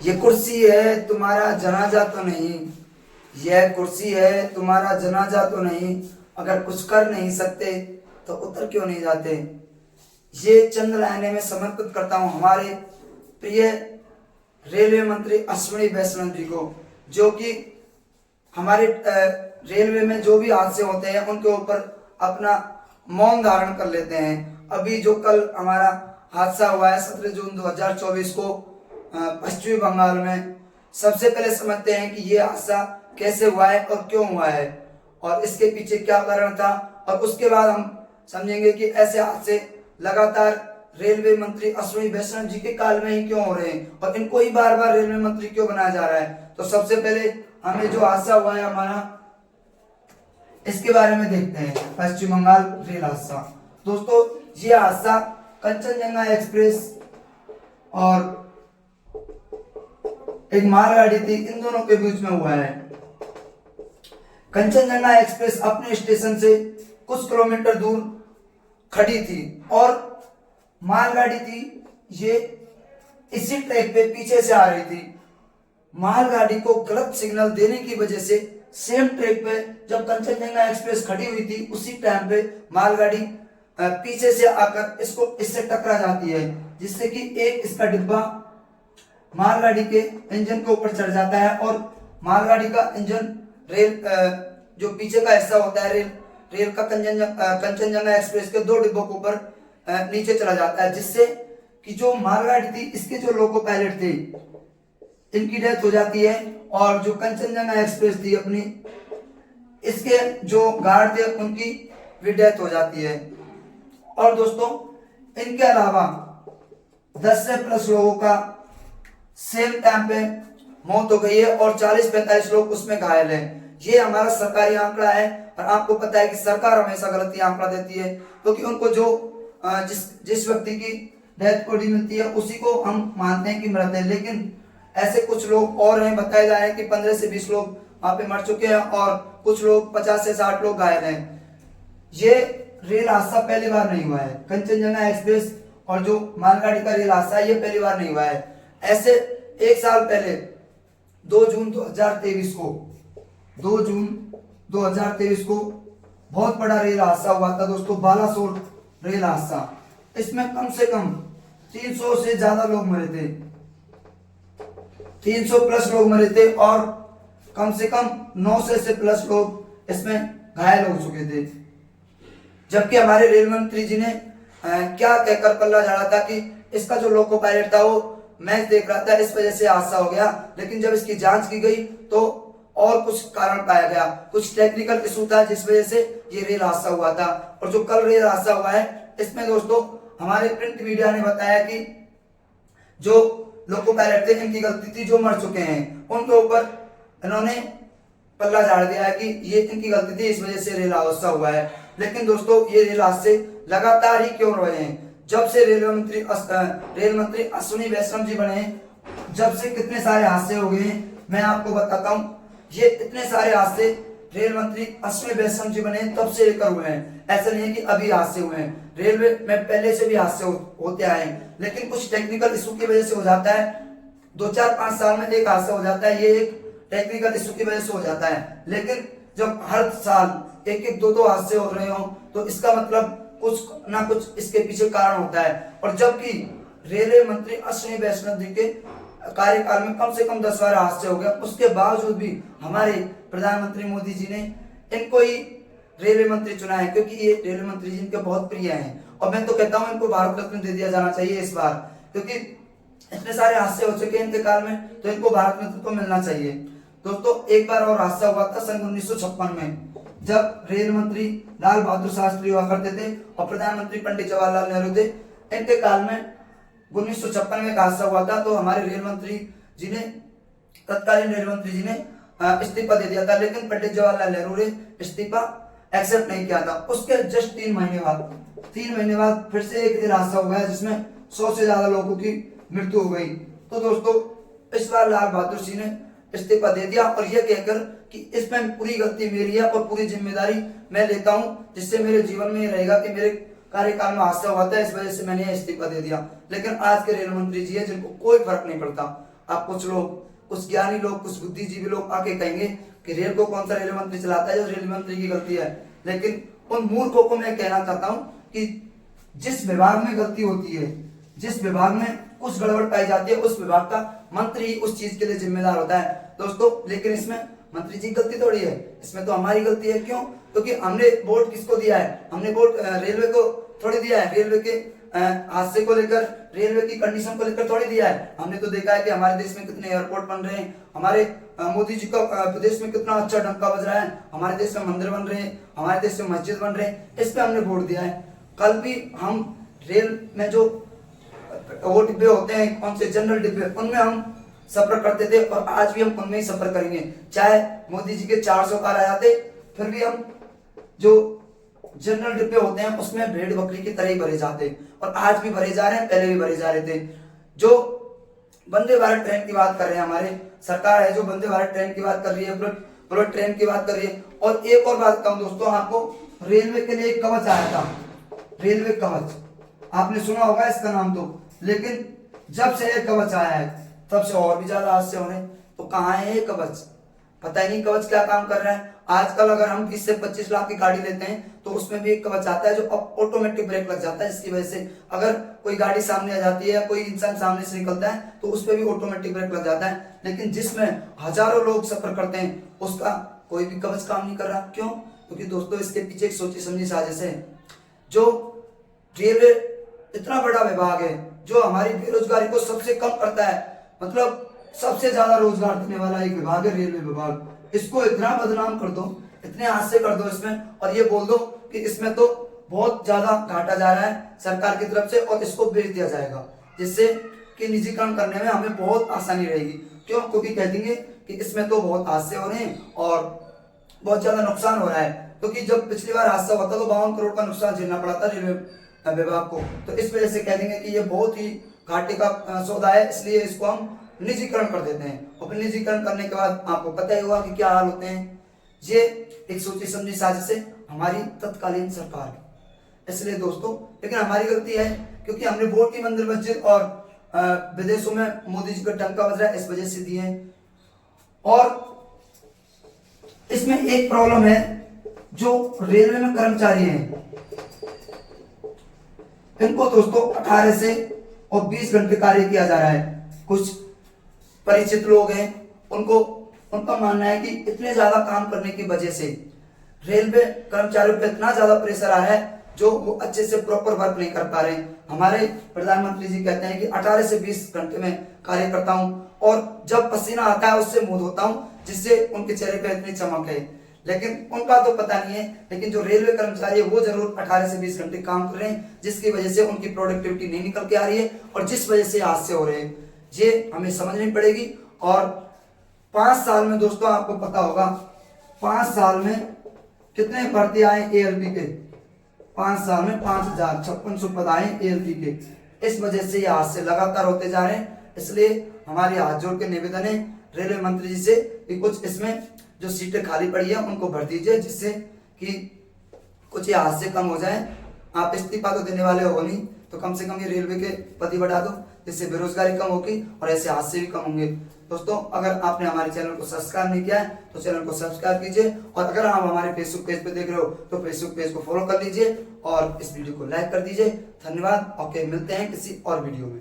ये कुर्सी है तुम्हारा जनाजा तो नहीं, यह कुर्सी है तुम्हारा जनाजा तो नहीं, अगर कुछ कर नहीं सकते तो उतर क्यों नहीं जाते। ये चंद लाइनें मैं समर्पित करता हूँ हमारे प्रिय रेलवे मंत्री अश्विनी वैष्णव जी को, जो कि हमारे रेलवे में जो भी हादसे होते हैं उनके ऊपर अपना मौन धारण कर लेते हैं। अभी जो कल हमारा हादसा हुआ है 17 जून 2024 को पश्चिमी बंगाल में, सबसे पहले समझते हैं कि ये हादसा कैसे हुआ है और क्यों हुआ है और इसके पीछे क्या कारण था, और उसके बाद हम समझेंगे कि ऐसे हादसे लगातार रेलवे मंत्री अश्विनी वैष्णव जी के काल में ही क्यों हो रहे हैं और इनको ही बार बार रेलवे मंत्री क्यों बनाया जा रहा है। तो सबसे पहले हमें जो हादसा हुआ है हमारा, इसके बारे में देखते हैं। पश्चिम बंगाल रेल हादसा, दोस्तों ये हादसा कंचनजंगा एक्सप्रेस और एक मालगाड़ी थी, इन दोनों के बीच में हुआ है। कंचनजंगा एक्सप्रेस अपने स्टेशन से कुछ किलोमीटर दूर खड़ी थी और मालगाड़ी थी ये इसी ट्रैक पे पीछे से आ रही थी। मालगाड़ी को गलत सिग्नल देने की वजह से सेम ट्रैक पे जब कंचनजंगा एक्सप्रेस खड़ी हुई थी उसी टाइम पे मालगाड़ी पीछे से आकर इससे टकरा जाती है, जिससे कि एक इसका डिब्बा मालगाड़ी के इंजन के ऊपर चढ़ जाता है और मालगाड़ी का इंजन रेल जो पीछे का हिस्सा होता है रेल का कंचनजंगा एक्सप्रेस के 2 डिब्बों के ऊपर नीचे चला जाता है, जिससे कि जो मालगाड़ी थी इसके जो लोको पायलट थे इनकी डेथ हो जाती है और जो कंचनजंगा एक्सप्रेस थी अपनी, इसके जो गार्ड थे उनकी भी डेथ हो जाती है। और दोस्तों इनके अलावा 10 से प्लस लोगों का सेम टाइम पे मौत हो गई है और 40-45 लोग उसमें घायल हैं। ये हमारा सरकारी आंकड़ा है और आपको पता है कि सरकार हमेशा गलती आंकड़ा देती है, क्योंकि उनको जो जिस व्यक्ति की डेथ बॉडी मिलती है उसी को हम मानते हैं कि मृत है, लेकिन ऐसे कुछ लोग और हैं, बताया जा रहा है कि 15 से 20 लोग वहां पे मर चुके हैं और कुछ लोग 50 से 60 लोग घायल हैं। ये रेल हादसा पहली बार नहीं हुआ है, कंचनजंगा एक्सप्रेस और जो मालगाड़ी का रेल हादसा ये पहली बार नहीं हुआ है। ऐसे एक साल पहले 2 जून 2023 को बहुत बड़ा रेल हादसा हुआ था दोस्तों, बालासोर रेल हादसा। इसमें कम से कम 300 से ज्यादा लोग मरे थे, 300 प्लस लोग मरे थे और कम से कम 900 से प्लस लोग इसमें घायल हो चुके थे। जबकि हमारे रेल मंत्री जी ने क्या कहकर पल्ला झाड़ा था कि इसका जो लोको पायलट था वो मैच देख रहा था, इस वजह से हादसा हो गया, लेकिन जब इसकी जांच की गई तो और कुछ कारण पाया गया, कुछ टेक्निकल इशू था जिस वजह से ये रेल हादसा हुआ था। और जो कल रेल हादसा हुआ है इसमें दोस्तों हमारे प्रिंट मीडिया ने बताया कि जो लोको पायलट थे इनकी गलती थी, जो मर चुके हैं उनके ऊपर इन्होंने पल्ला झाड़ दिया है कि ये इनकी गलती थी, इस वजह से रेल हादसा हुआ है। लेकिन दोस्तों ये रेल हादसे लगातार ही क्यों रहे हैं? जब से रेल मंत्री अश्विनी वैष्णव जी बने, जब से कितने सारे हादसे हो गए हैं मैं आपको बताता हूँ। ये इतने सारे हादसे रेल मंत्री अश्विनी वैष्णव जी बने तब से लेकर हुए हैं, ऐसा नहीं है कि अभी हादसे हुए हैं। रेलवे में पहले से भी हादसे होते आए हैं, लेकिन कुछ टेक्निकल इशू की वजह से हो जाता है, 2-4-5 साल में एक हादसा हो जाता है, ये एक टेक्निकल इशू की वजह से हो जाता है। लेकिन जब हर साल एक 2 हादसे हो रहे हो तो इसका मतलब कुछ ना कुछ इसके पीछे कारण होता है। और जबकि रेलवे मंत्री अश्विनी वैष्णव जी के कार्यकाल में कम से कम 10 बार हादसे हो गया, उसके बावजूद भी हमारे प्रधानमंत्री मोदी जी ने इनको ही रेलवे मंत्री चुना है, क्योंकि ये रेलवे मंत्री जी इनके बहुत प्रिय हैं। और मैं तो कहता हूं इनको भारत रत्न दे दिया जाना चाहिए इस बार, क्योंकि इतने सारे हादसे हो चुके हैं इनके काल में, तो इनको भारत रत्न तो मिलना चाहिए। दोस्तों एक बार और हादसा हुआ था सन 1956 में, जब रेल मंत्री लाल बहादुर शास्त्री हुआ करते थे और प्रधानमंत्री पंडित जवाहरलाल नेहरू थे। इनके काल में 1956 में हादसा हुआ था, तो हमारे रेल मंत्री जी ने, तत्कालीन रेल मंत्री जी ने इस्तीफा दे दिया था, लेकिन पंडित जवाहरलाल नेहरू ने इस्तीफा एक्सेप्ट नहीं किया था। उसके जस्ट 3 महीने बाद फिर से एक रेल हादसा हुआ है जिसमें 100 से ज्यादा लोगों की मृत्यु हो गई। तो दोस्तों इस बार लाल बहादुर जी ने इस्तीफा दे दिया और यह कहकर कि इसमें पूरी गलती मेरी है और पूरी जिम्मेदारी मैं लेता हूं, जिससे मेरे जीवन में ये रहेगा कि मेरे कार्यकाल में हादसा हुआ था, इस वजह से मैंने इस्तीफा दे दिया। लेकिन आज के रेल मंत्री जी है जिनको कोई फर्क नहीं पड़ता। आप कुछ लोग, कुछ ज्ञानी लोग, कुछ बुद्धिजीवी लोग आके कहेंगे कि रेल को कौन सा रेलवे मंत्री चलाता है, जो रेलवे मंत्री की गलती है। लेकिन उन मूर्खों को मैं कहना चाहता हूं कि जिस विभाग में गलती होती है, जिस विभाग में कुछ गड़बड़ पाई जाती है, उस विभाग का मंत्री उस चीज के लिए जिम्मेदार होता है दोस्तों। लेकिन इसमें मंत्री जी की गलती थोड़ी है, इसमें तो हमारी गलती है। क्यों? क्योंकि हमने वोट किसको दिया है? हमने वोट रेलवे को थोड़ी दिया है, रेलवे के हादसे को लेकर, रेलवे की कंडीशन को लेकर थोड़ी दिया है। हमने तो देखा है कि हमारे देश में कितने एयरपोर्ट बन रहे हैं, हमारे मोदी जी का प्रदेश में कितना अच्छा डंका बज रहा है, हमारे देश में मंदिर बन रहे हैं, हमारे देश में मस्जिद बन रहे हैं, इस पे हमने वोट दिया है। कल भी हम रेल में जो वो डिब्बे होते हैं, कौन से जनरल डिब्बे, उनमें हम सफर करते थे और आज भी हम उनमें ही सफर करेंगे। चाहे मोदी जी के 400 कार आ जाते, फिर भी हम जो जनरल डिब्बे होते हैं उसमें भेड़ बकरी की तरह ही भरे जाते, और आज भी भरे जा रहे हैं, पहले भी भरे जा रहे थे। जो वंदे भारत ट्रेन की बात कर रहे हैं, हमारे सरकार है जो वंदे भारत ट्रेन की बात कर रही है, बुलेट ट्रेन की बात कर रही है। और एक और बात कहूं दोस्तों आपको, रेलवे के लिए एक कवच आया था, रेलवे कवच, आपने सुना होगा इसका नाम तो। लेकिन जब से ये कवच आया है तब से और भी ज्यादा हादसे हो रहे हैं। तो कहाँ है ये कवच? पता ही नहीं कवच क्या काम कर रहा है। आजकल अगर हम 20 से 25 लाख की गाड़ी लेते हैं तो उसमें भी एक कवच आता है जो ऑटोमेटिक ब्रेक लग जाता है, जिसकी वजह से अगर कोई गाड़ी सामने आ जाती है या कोई इंसान सामने से निकलता है तो उस पर भी ऑटोमेटिक ब्रेक लग जाता है। लेकिन जिसमें हजारों लोग सफर करते हैं उसका कोई भी कवच काम नहीं कर रहा। क्यों? क्योंकि दोस्तों इसके पीछे एक सोची समझी साजिश है। जो रेलवे इतना बड़ा विभाग है जो हमारी बेरोजगारी को सबसे कम करता है, मतलब सबसे ज्यादा रोजगार देने वाला एक विभाग है रेलवे विभाग, इसको इतना बदनाम कर दो, इतने हादसे कर दो इसमें, और ये बोल दो कि इसमें तो बहुत ज्यादा घाटा जा रहा है सरकार की तरफ से और इसको बेच दिया जाएगा, जिससे कि निजीकरण करने में हमें बहुत आसानी रहेगी। क्यों? क्योंकि कह देंगे कि इसमें तो बहुत हादसे हो रहे हैं और बहुत ज्यादा नुकसान हो रहा है। क्योंकि जब पिछली बार हादसा हुआ था तो 52 करोड़ का नुकसान झेलना पड़ा था रेलवे विभाग को, तो इस वजह से कह देंगे कि ये बहुत ही घाटे का सौदा है, इसलिए इसको हम निजीकरण कर देते हैं। और फिर निजीकरण करने के बाद आपको पता ही होगा कि क्या हाल होते हैं। ये एक सोची समझी साजिश है हमारी तत्कालीन सरकार की, इसलिए दोस्तों, लेकिन हमारी गलती है क्योंकि हमने वोट ही मंदिर मस्जिद और विदेशों में मोदी जी का टंका बज रहा है, इस वजह से दिए हैं। और इसमें एक प्रॉब्लम है, जो रेलवे में कर्मचारी हैं इनको दोस्तों 18 से और 20 घंटे कार्य किया जा रहा है। कुछ परिचित लोग हैं, उनका मानना है कि इतने ज्यादा काम करने की वजह से रेलवे कर्मचारियों पर इतना ज्यादा प्रेशर आया है जो वो अच्छे से प्रॉपर वर्क नहीं कर पा रहे हैं। हमारे प्रधानमंत्री जी कहते हैं कि 18 से 20 घंटे में कार्य करता हूं और जब पसीना आता है उससे मुंह धोता हूं, जिससे उनके चेहरे पे इतनी चमक है। लेकिन उनका तो पता नहीं है, लेकिन जो रेलवे कर्मचारी है वो जरूर 18 से 20 घंटे काम कर रहे हैं, जिसकी वजह से उनकी प्रोडक्टिविटी नहीं निकल के आ रही है और जिस वजह से हादसे हो रहे हैं। ये हमें समझनी पड़ेगी। और 5 साल में दोस्तों आपको पता होगा 5 साल में कितने भर्ती आए एएलपी के, 5 साल में 5,56 पद आए एएलपी के। इस वजह से ये हादसे लगातार होते जा रहे हैं। इसलिए हमारी हाथ जोड़ के निवेदन है रेलवे मंत्री जी से कि कुछ इसमें जो सीटें खाली पड़ी है उनको भर दीजिए, जिससे कि कुछ ये हादसे कम हो जाए। आप इस्तीफा तो देने वाले हो नहीं, तो कम से कम ये रेलवे के पद बढ़ा दो, जिससे बेरोजगारी कम होगी और ऐसे हादसे भी कम होंगे। दोस्तों, अगर आपने हमारे चैनल को सब्सक्राइब नहीं किया है तो चैनल को सब्सक्राइब कीजिए, और अगर आप हमारे फेसबुक पेज पे देख रहे हो तो फेसबुक पेज को फॉलो कर लीजिए और इस वीडियो को लाइक कर दीजिए। धन्यवाद। ओके, मिलते हैं किसी और वीडियो में।